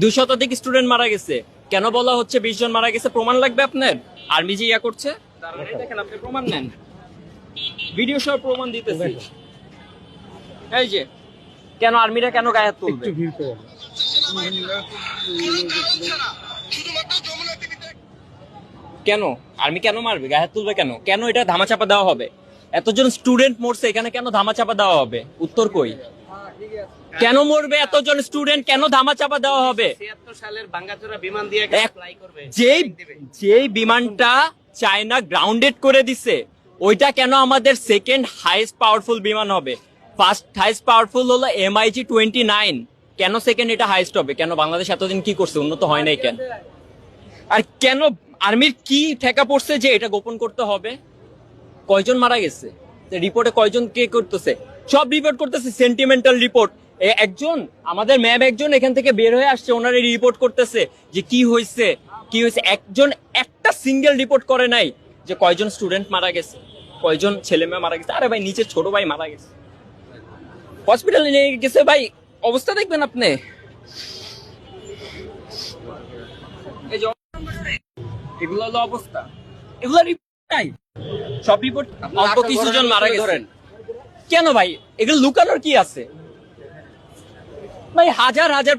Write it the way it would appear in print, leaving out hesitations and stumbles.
দুই শতাধিক স্টুডেন্ট মারা গেছে, কেন বলা হচ্ছে 20 জন মারা গেছে? প্রমাণ লাগবে আপনার? আর্মি যে ইয়া করছে, দেখেন আপনি প্রমাণ নেন, ভিডিও সহ প্রমাণ দিতেছি। এই যে কেন আর্মিরা কেন গায়ে হাত তুলবে? কেন আর্মি কেন মারবে, গায়ে হাত তুলবে কেন? কেন এটা ধামাচাপা দেওয়া হবে? এতজন স্টুডেন্ট মরছে, এখানে কেন ধামাচাপা দেওয়া হবে? উত্তর কই? কেন মরবে এতজন স্টুডেন্ট, কেন ধামাচাপা দেওয়া হবে? 76 সালের ভাঙ্গাচোরা বিমান দিয়ে ফ্লাই করবে, যেই বিমানটা চায়না গ্রাউন্ডেড করে দিছে, ওইটা কেন আমাদের সেকেন্ড হাইস্ট পাওয়ারফুল বিমান হবে? ফার্স্ট হাইস্ট পাওয়ারফুল হলো MiG-29, কেন সেকেন্ড এটা হাইস্ট হবে? কেন বাংলাদেশ এতদিন কি করছে, উন্নত হয় নাই কেন? আর কেন আর্মির কি ঠেকা পড়ছে যে এটা গোপন করতে হবে? কয়জন মারা গেছে রিপোর্টে, কয়জন কে করতেছে? সব রিপোর্ট করতেছে, সেন্টিমেন্টাল রিপোর্ট। একজন আমাদের ম্যাম একজন এখান থেকে বের হয়ে আসছে, ওনার রিপোর্ট করতেছে যে কি হয়েছে কি হয়েছে। একজন একটা সিঙ্গেল রিপোর্ট করে নাই যে কয়জন স্টুডেন্ট মারা গেছে, কয়জন ছেলে মেয়ে মারা গেছে। আরে ভাই, নিচের ছোট ভাই মারা গেছে, হসপিটালে নিয়ে গেছে ভাই, অবস্থা দেখবেন আপনি। এই যে এগুলো হলো অবস্থা, এগুলো রিপোর্ট নাই, সব রিপোর্ট। অল্প কিছু জন মারা গেছে কেন ভাই? এগুলো লুকানোর কি আছে ভাই? হাজার হাজার